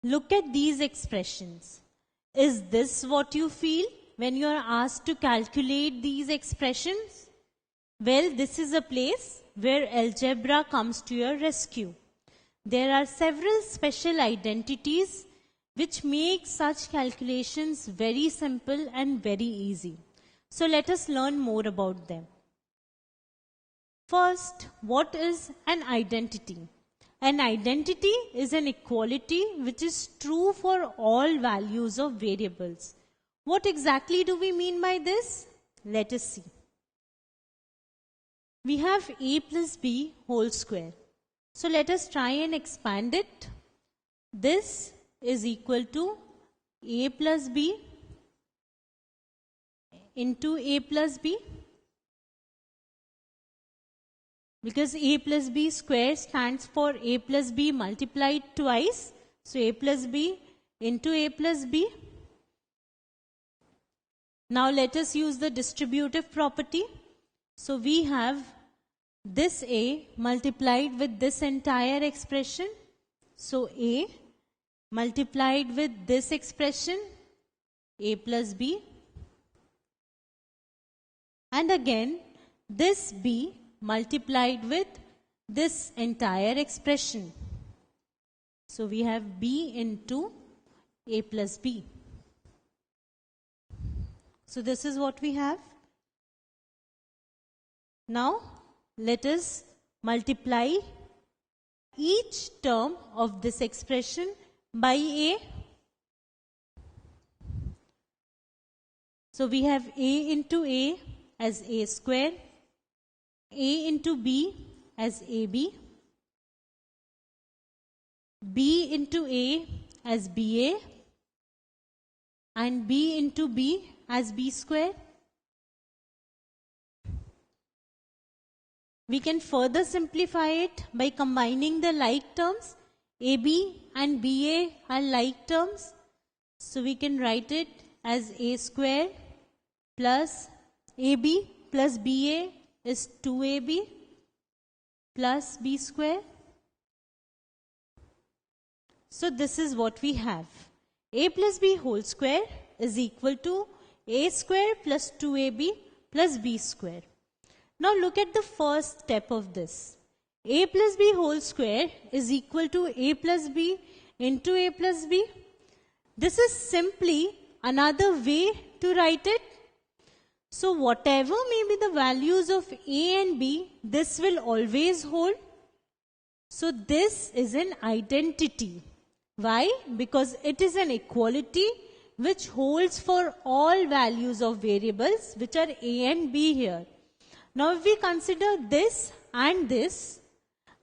Look at these expressions. Is this what you feel when you are asked to calculate these expressions? Well, this is a place where algebra comes to your rescue. There are several special identities which make such calculations very simple and very easy. So let us learn more about them. First, what is an identity? An identity is an equality which is true for all values of variables. What exactly do we mean by this? Let us see. We have a plus b whole square. So let us try and expand it. This is equal to a plus b into a plus b. Because a plus b square stands for a plus b multiplied twice. So a plus b into a plus b. Now let us use the distributive property. So we have this a multiplied with this entire expression. So a multiplied with this expression, a plus b. And again, this b multiplied with this entire expression. So we have b into a plus b. So this is what we have. Now let us multiply each term of this expression by a. So we have a into a as a square, a into b as ab, b into a as ba, and b into b as b square. We can further simplify it by combining the like terms. AB and BA are like terms. So we can write it as a square plus AB plus BA is 2AB plus B square. So this is what we have. A plus B whole square is equal to A square plus 2AB plus B square. Now look at the first step of this. A plus B whole square is equal to A plus B into A plus B. This is simply another way to write it. So whatever may be the values of A and B, this will always hold. So this is an identity. Why? Because it is an equality which holds for all values of variables which are A and B here. Now if we consider this and this,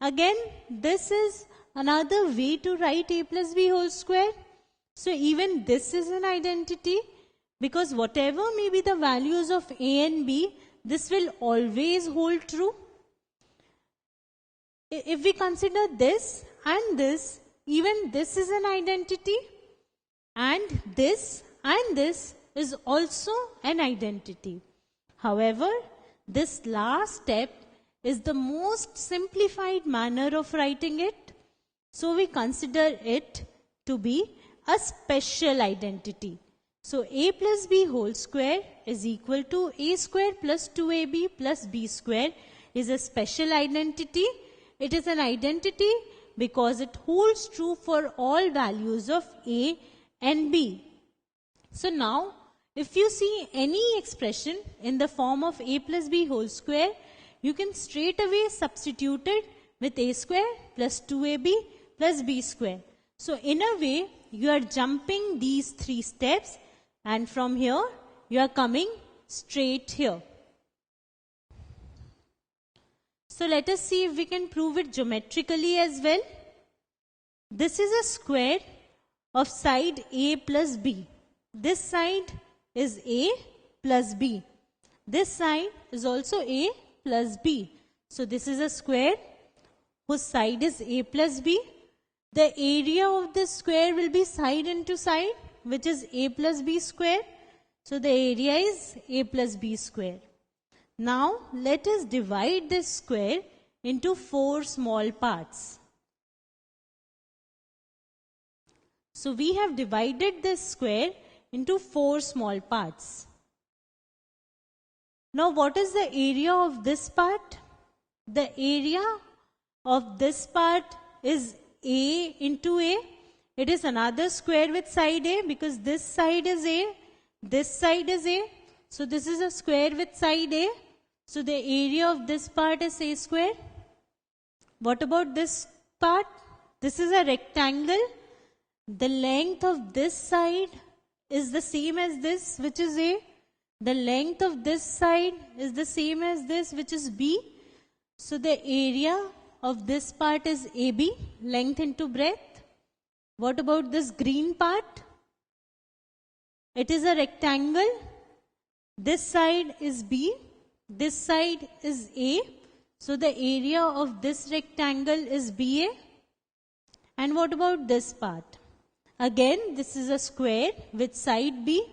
again this is another way to write A plus B whole square. So even this is an identity because whatever may be the values of A and B, this will always hold true. If we consider this and this, even this is an identity, and this is also an identity. However, this last step is the most simplified manner of writing it. So we consider it to be a special identity. So A plus B whole square is equal to A square plus 2AB plus B square is a special identity. It is an identity because it holds true for all values of A and B. So now, if you see any expression in the form of A plus B whole square, you can straight away substitute it with A square plus 2AB plus B square. So in a way, you are jumping these three steps and from here, you are coming straight here. So let us see if we can prove it geometrically as well. This is a square of side A plus B. This side is A plus B. This side is also A plus B. So this is a square whose side is A plus B. The area of this square will be side into side, which is A plus B square. So the area is A plus B square. Now let us divide this square into 4 small parts. So we have divided this square into 4 small parts. Now what is the area of this part? The area of this part is A into A. It is another square with side A because this side is A, this side is A. So this is a square with side A. So the area of this part is A square. What about this part? This is a rectangle. The length of this side is the same as this, which is A. The length of this side is the same as this, which is B. So the area of this part is AB, length into breadth. What about this green part? It is a rectangle. This side is B, this side is A. So the area of this rectangle is BA. And what about this part? Again, this is a square with side B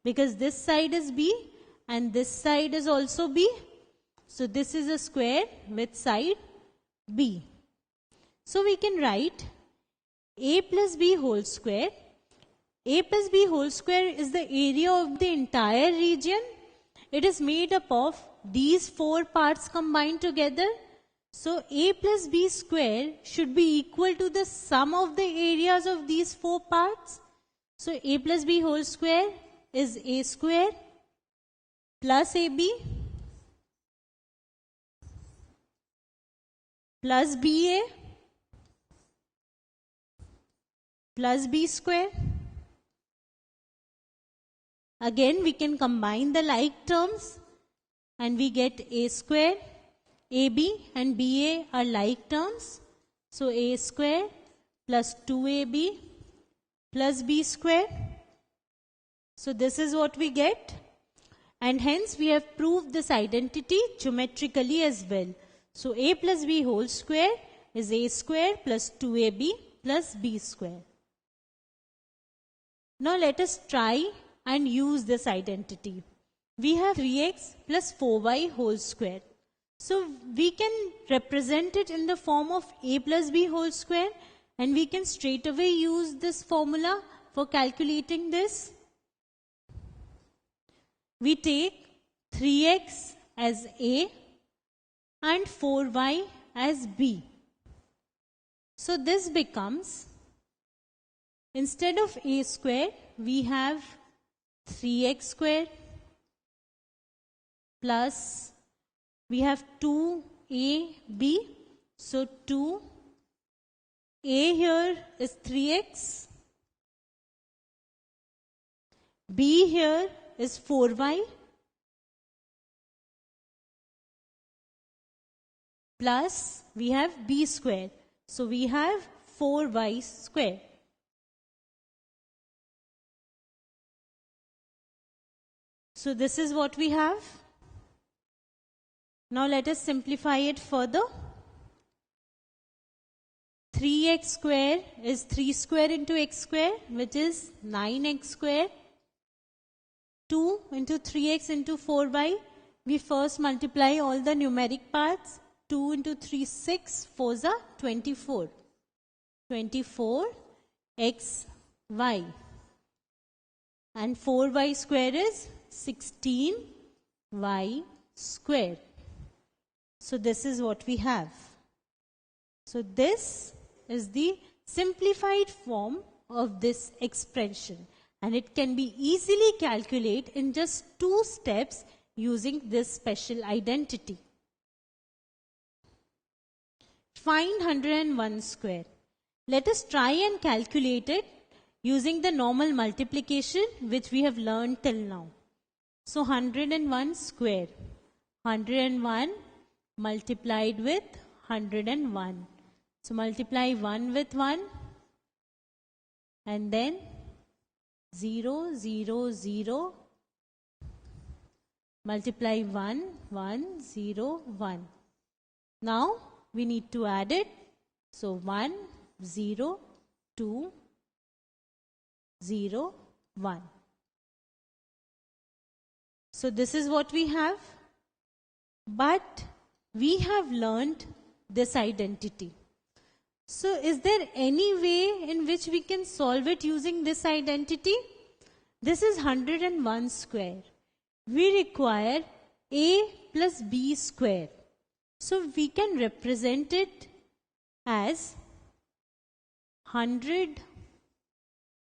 because this side is B and this side is also B. So this is a square with side B. So we can write A plus B whole square. A plus B whole square is the area of the entire region. It is made up of these 4 parts combined together. So A plus B square should be equal to the sum of the areas of these 4 parts. So A plus B whole square is A square plus AB plus BA plus B square. Again we can combine the like terms and we get A square. AB and BA are like terms. So A square plus 2AB plus B square. So this is what we get. And hence we have proved this identity geometrically as well. So A plus B whole square is A square plus 2AB plus B square. Now let us try and use this identity. We have 3x plus 4y whole square. So we can represent it in the form of A plus B whole square and we can straight away use this formula for calculating this. We take 3x as A and 4y as B. So this becomes, instead of A square, we have 3x square plus we have 2ab, so 2a here is 3x, b here is 4y, plus we have b square, so we have 4y square. So this is what we have. Now let us simplify it further. 3x square is 3 square into x square, which is 9x square. 2 into 3x into 4y. We first multiply all the numeric parts. 2 into 3, 6. 4s are 24. 24xy. And 4y square is 16y square. So this is what we have. So this is the simplified form of this expression, and it can be easily calculated in just 2 steps using this special identity. Find 101 square. Let us try and calculate it using the normal multiplication which we have learned till now. So 101 square. 101 multiplied with 101. So multiply 1 with 1 and then 0, 0, 0. Multiply 1, 1, 0, 1. Now we need to add it. So 1, 0, 2, 0, 1. So this is what we have. But we have learned this identity. So is there any way in which we can solve it using this identity? This is 101 square. We require a plus b square. So we can represent it as 100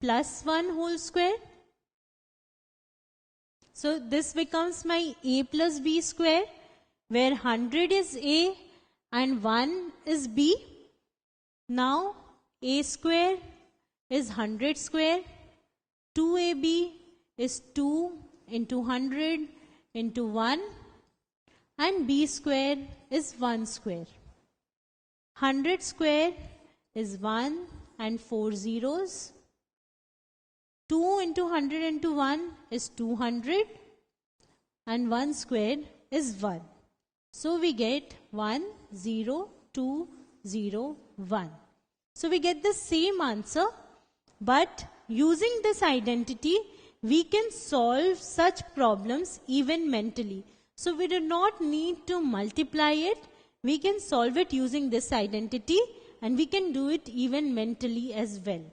plus 1 whole square. So this becomes my a plus b square, where 100 is a and 1 is b. Now a square is 100 square. 2ab is 2 into 100 into 1, and b square is 1 square. 100 square is 1 and 4 zeros. 2 into 100 into 1 is 200, and 1 square is 1. So we get 1, 0, 2, 0, 1. So we get the same answer, but using this identity, we can solve such problems even mentally. So we do not need to multiply it. We can solve it using this identity, and we can do it even mentally as well.